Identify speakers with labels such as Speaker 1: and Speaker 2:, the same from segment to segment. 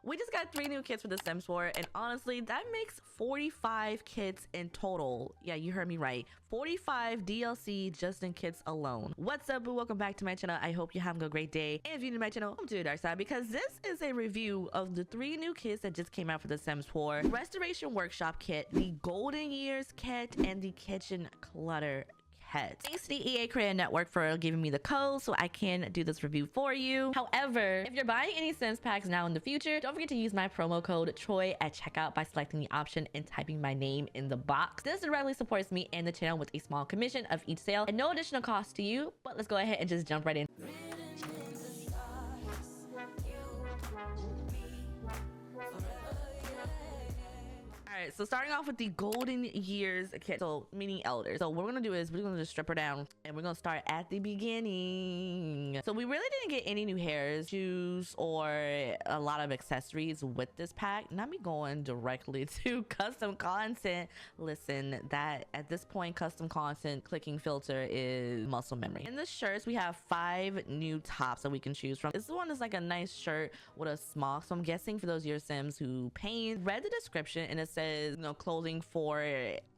Speaker 1: We just got 3 new kits for the Sims 4, and honestly, that makes 45 kits in total. Yeah, you heard me right. 45 DLC just in kits alone. What's up, boo? Welcome back to my channel. I hope you're having a great day. And if you're new to my channel, welcome to the dark side, because this is a review of the 3 new kits that just came out for the Sims 4. Restoration Workshop kit, the Golden Years kit, and the Kitchen Clutter kit. Thanks to the EA Creator Network for giving me the code so I can do this review for you. However, if you're buying any Sims packs now in the future, don't forget to use my promo code Troi at checkout by selecting the option and typing my name in the box. This directly supports me and the channel with a small commission of each sale and no additional cost to you. But let's go ahead and just jump right in. Alright, so starting off with the Golden Years kit, so meaning elders. So what we're gonna do is we're gonna just strip her down and we're gonna start at the beginning. So we really didn't get any new hairs, shoes, or a lot of accessories with this pack. Not me going directly to custom content. Listen, that at this point, custom content clicking filter is muscle memory. In the shirts, we have 5 new tops that we can choose from. This one is like a nice shirt with a smock. So I'm guessing for those of your Sims who paint, read the description and it says, you know, clothing for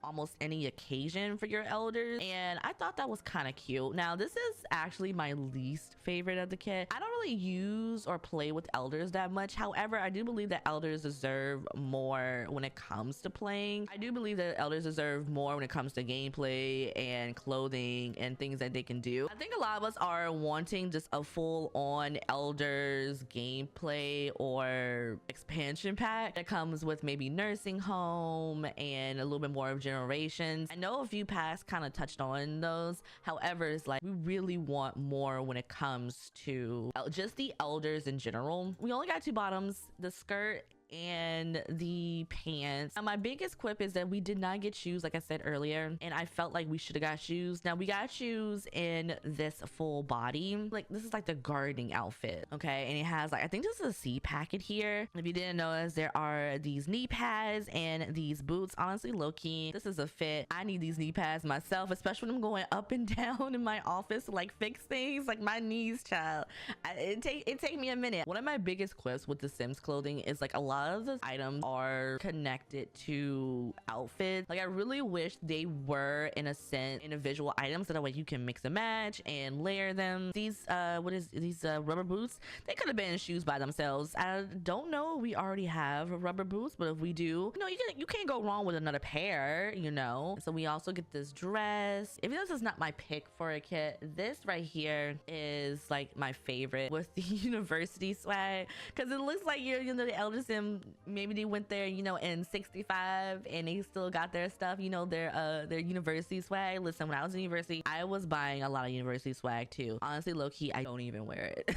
Speaker 1: almost any occasion for your elders, and I thought that was kind of cute. Now this is actually my least favorite of the kit. I don't really use or play with elders that much. However, I do believe that elders deserve more when it comes to playing. I do believe that elders deserve more when it comes to gameplay and clothing and things that they can do. I think a lot of us are wanting just a full-on elders gameplay or expansion pack that comes with maybe nursing home and a little bit more of generations. I know a few packs kind of touched on those. However, it's like we really want more when it comes to just the elders in general. We only got 2 bottoms, the skirt and the pants. Now, my biggest quip is that we did not get shoes, like I said earlier, and I felt like we should have got shoes. Now we got shoes in this full body, like this is like the gardening outfit, okay? And it has like, I think this is a C packet here. If you didn't notice, there are these knee pads and these boots. Honestly, low-key, this is a fit. I need these knee pads myself, especially when I'm going up and down in my office to like fix things, like my knees, child. It take me a minute. One of my biggest quips with the Sims clothing is like a lot of the items are connected to outfits. Like I really wish they were in a sense individual items so that way you can mix and match and layer them. These rubber boots, they could have been shoes by themselves. I don't know, we already have rubber boots, but if we do, you know, you can't go wrong with another pair, you know. So we also get this dress. If this is not my pick for a kit, this right here is like my favorite with the university swag, because it looks like you're, you know, the elder Sim, maybe they went there, you know, in 65 and they still got their stuff, you know, their university swag. Listen, when I was in university, I was buying a lot of university swag too. Honestly, low-key, I don't even wear it.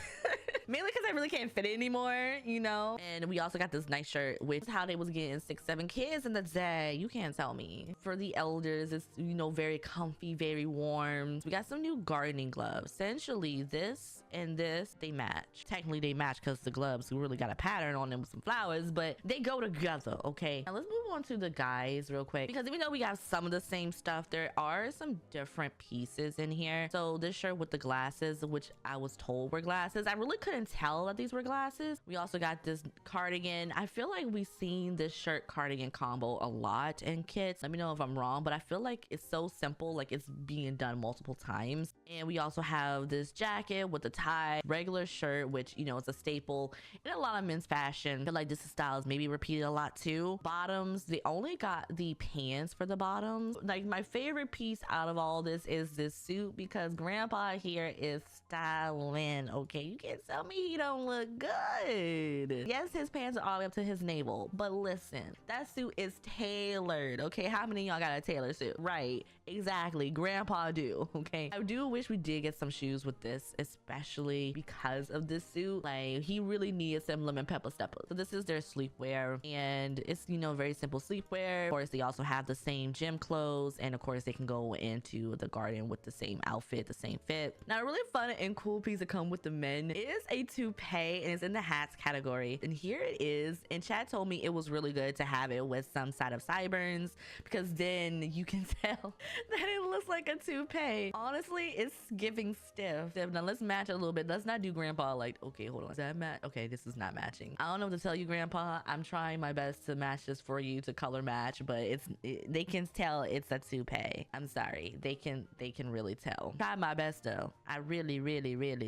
Speaker 1: Mainly because I really can't fit it anymore, you know. And we also got this nice shirt, which is how they was getting 6-7 kids in the day. You can't tell me. For the elders, it's, you know, very comfy, very warm. We got some new gardening gloves. Essentially, this and this, they match. Technically, they match because the gloves really got a pattern on them with some flowers, but they go together, okay? Now let's move on to the guys real quick, because even though we got some of the same stuff, there are some different pieces in here. So this shirt with the glasses, which I was told were glasses, I really couldn't tell that these were glasses. We also got this cardigan. I feel like we've seen this shirt cardigan combo a lot in kits. Let me know if I'm wrong, but I feel like it's so simple, like it's being done multiple times. And we also have this jacket with the tie, regular shirt, which, you know, it's a staple in a lot of men's fashion. I feel like this style is maybe repeated a lot too. Bottoms, they only got the pants for the bottoms. Like my favorite piece out of all this is this suit, because grandpa here is styling, okay? You can't tell me he don't look good. Yes, his pants are all the way up to his navel, but listen, that suit is tailored, okay? How many of y'all got a tailored suit? Right, exactly, grandpa do, okay? I do wish we did get some shoes with this, especially because of this suit. Like he really needs some lemon pepper steppers. So this is their sleepwear, and it's, you know, very simple sleepwear. Of course, they also have the same gym clothes, and of course they can go into the garden with the same outfit, the same fit. Now a really fun and cool piece to come with the men is a toupee and it's in the hats category. And here it is. And Chad told me it was really good to have it with some side of sideburns because then you can tell that it looks like a toupee. Honestly, it's giving stiff. Now let's match it a little bit. Let's not do grandpa like, okay, hold on. Is that match? Okay, this is not matching. I don't know what to tell you, grandpa. I'm trying my best to match this for you, to color match, but they can tell it's a toupee. I'm sorry. They can really tell. Tried my best though. I really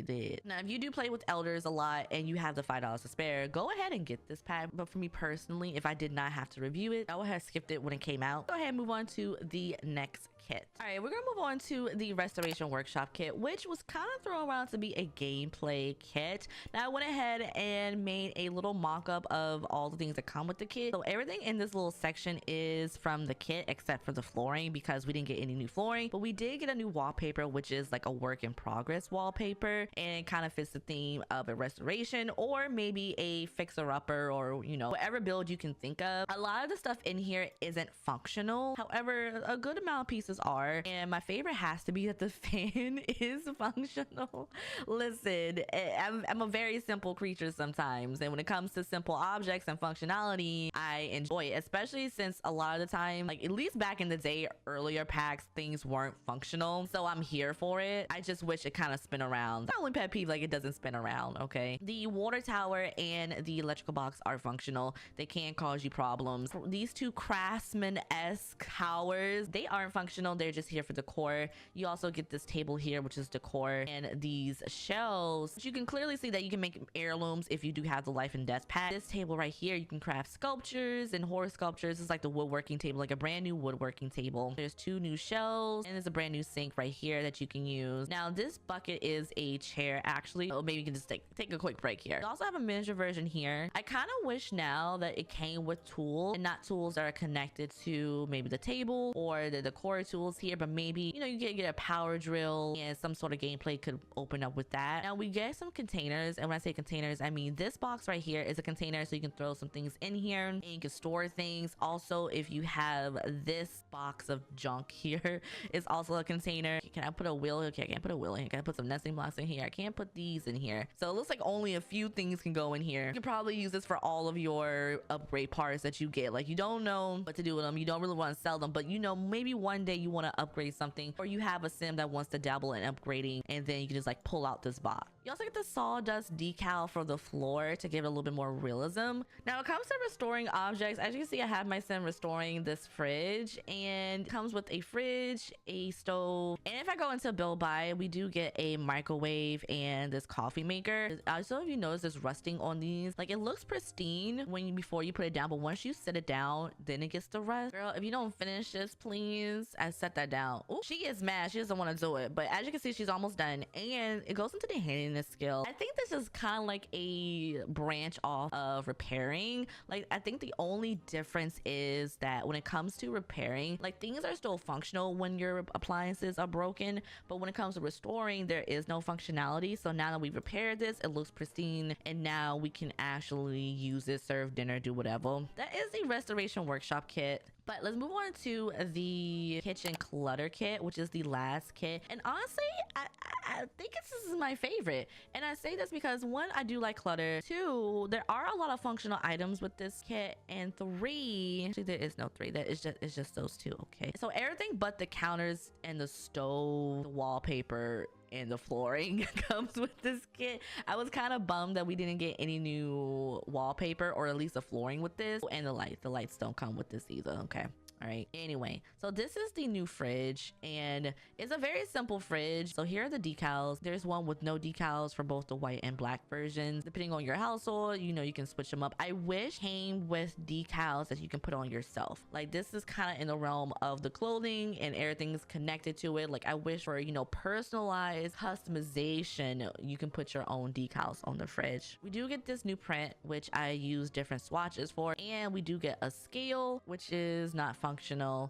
Speaker 1: did. Now, if you do play with elders a lot and you have the $5 to spare, go ahead and get this pack. But for me personally, if I did not have to review it, I would have skipped it when it came out. Go ahead and move on to the next kit. All right, we're gonna move on to the Restoration Workshop kit, which was kind of thrown around to be a gameplay kit. Now I went ahead and made a little mock-up of all the things that come with the kit. So everything in this little section is from the kit except for the flooring, because we didn't get any new flooring, but we did get a new wallpaper, which is like a work in progress wallpaper, and it kind of fits the theme of a restoration or maybe a fixer-upper, or you know, whatever build you can think of. A lot of the stuff in here isn't functional, however a good amount of pieces are, and my favorite has to be that the fan is functional. Listen, I'm a very simple creature sometimes, and when it comes to simple objects and functionality, I enjoy it, especially since a lot of the time, like at least back in the day, earlier packs, things weren't functional, so I'm here for it. I just wish it kind of spin around. Not only pet peeve, like it doesn't spin around. Okay, the water tower and the electrical box are functional. They can cause you problems. These two craftsman-esque towers, they aren't functional. They're just here for decor. You also get this table here, which is decor, and these shelves, you can clearly see that you can make heirlooms if you do have the life and death pack. This table right here, you can craft sculptures and horror sculptures. It's like the woodworking table, like a brand new woodworking table. There's two new shelves, and there's a brand new sink right here that you can use. Now this bucket is a chair actually, so maybe you can just take a quick break here. You also have a miniature version here. I kind of wish now that it came with tools, and not tools that are connected to maybe the table or the decor tools here, but maybe, you know, you get a power drill and some sort of gameplay could open up with that. Now we get some containers, and when I say containers, I mean this box right here is a container, so you can throw some things in here and you can store things. Also, if you have this box of junk here, it's also a container. Can I put a wheel? Okay, I can't put a wheel in here. Can I put some nesting blocks in here? I can't put these in here. So it looks like only a few things can go in here. You can probably use this for all of your upgrade parts that you get. Like, you don't know what to do with them, you don't really want to sell them, but you know, maybe one day you want to upgrade something, or you have a sim that wants to dabble in upgrading, and then you can just like pull out this box. You also get the sawdust decal for the floor to give it a little bit more realism. Now it comes to restoring objects. As you can see, I have my sim restoring this fridge, and it comes with a fridge, a stove, and if I go into build buy, we do get a microwave and this coffee maker. Also, if you notice, there's rusting on these. Like, it looks pristine before you put it down, but once you set it down, then it gets the rust. Girl, if you don't finish this, please. I set that down. Ooh, she is mad. She doesn't want to do it, but as you can see, she's almost done, and it goes into the handiness skill. I think this is kind of like a branch off of repairing. Like, I think the only difference is that when it comes to repairing, like, things are still functional when your appliances are broken, but when it comes to restoring, there is no functionality. So now that we've repaired this, it looks pristine, and now we can actually use it, serve dinner, do whatever. That is the Restoration Workshop kit. But let's move on to the kitchen clutter kit, which is the last kit. And honestly, I think this is my favorite. And I say this because, one, I do like clutter. Two, there are a lot of functional items with this kit. And three, actually there is no three. It's just those two. Okay. So everything but the counters and the stove, the wallpaper, and the flooring comes with this kit. I was kind of bummed that we didn't get any new wallpaper, or at least the flooring with this, and the lights don't come with this either. Okay. All right, anyway, so this is the new fridge, and it's a very simple fridge. So here are the decals. There's one with no decals for both the white and black versions. Depending on your household, you know, you can switch them up. I wish came with decals that you can put on yourself. Like, this is kind of in the realm of the clothing, and everything's connected to it. Like, I wish for, you know, personalized customization, you can put your own decals on the fridge. We do get this new print, which I use different swatches for, and we do get a scale, which is not functional.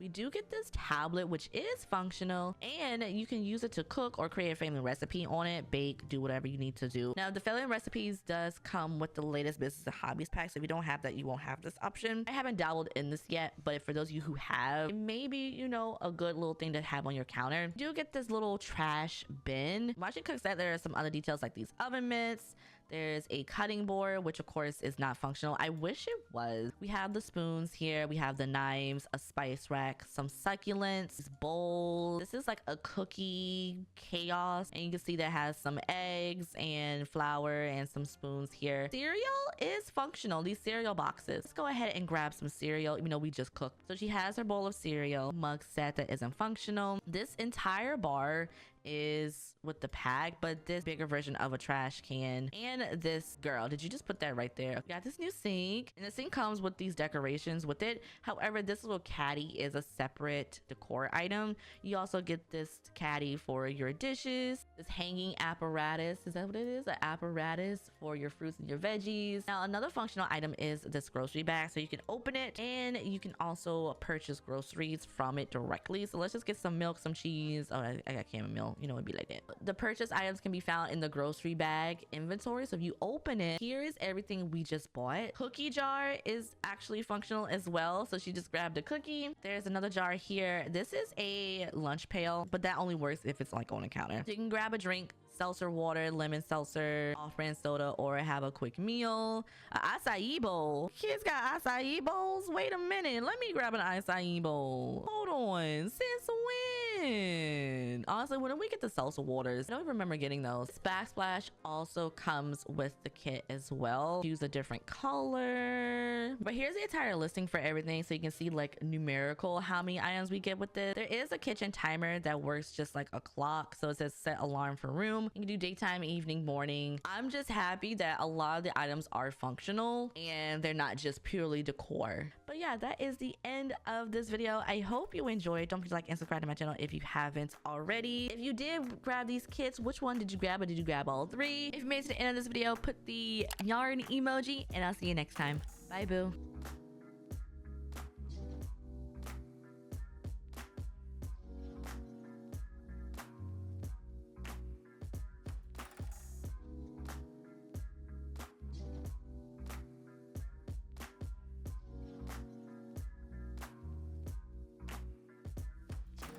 Speaker 1: We do get this tablet, which is functional, and you can use it to cook or create a family recipe on it, bake, do whatever you need to do. Now, the family recipes does come with the latest business and hobbies pack, so if you don't have that, you won't have this option. I haven't dabbled in this yet, but for those of you who have, it may be, you know, a good little thing to have on your counter. You do get this little trash bin. Watching cooks that, there are some other details like these oven mitts. There's a cutting board, which of course is not functional. I wish it was. We have the spoons here. We have the knives, a spice rack, some succulents, bowls. This is like a cookie chaos. And you can see that has some eggs and flour and some spoons here. Cereal is functional. These cereal boxes. Let's go ahead and grab some cereal, even though we just cooked. So she has her bowl of cereal. Mug set that isn't functional. This entire bar is with the pack, but this bigger version of a trash can. And this girl, did you just put that right there? We got this new sink, and the sink comes with these decorations with it. However, this little caddy is a separate decor item. You also get this caddy for your dishes. This hanging apparatus, is that what it is? An apparatus for your fruits and your veggies. Now another functional item is this grocery bag, so you can open it and you can also purchase groceries from it directly. So let's just get some milk, some cheese. Oh, I got chamomile, you know, it'd be like that. The purchase items can be found in the grocery bag inventory. So if you open it, here is everything we just bought. Cookie jar is actually functional as well, so she just grabbed a cookie. There's another jar here. This is a lunch pail, but that only works if it's like on a counter. So you can grab a drink, seltzer water, lemon seltzer, off-brand soda, or have a quick meal. An acai bowl. Kids got acai bowls? Wait a minute, let me grab an acai bowl. Hold on, since when? Honestly, when did we get the seltzer waters? I don't even remember getting those. Backsplash also comes with the kit as well. Choose a different color. But here's the entire listing for everything, so you can see like numerical how many items we get with this. There is a kitchen timer that works just like a clock. So it says set alarm for room. You can do daytime, evening, morning. I'm just happy that a lot of the items are functional and they're not just purely decor. But yeah, that is the end of this video. I hope you enjoyed. Don't forget to like and subscribe to my channel if you haven't already. If you did grab these kits, which one did you grab, or did you grab all three? If you made it to the end of this video, put the yarn emoji, and I'll see you next time. Bye, boo.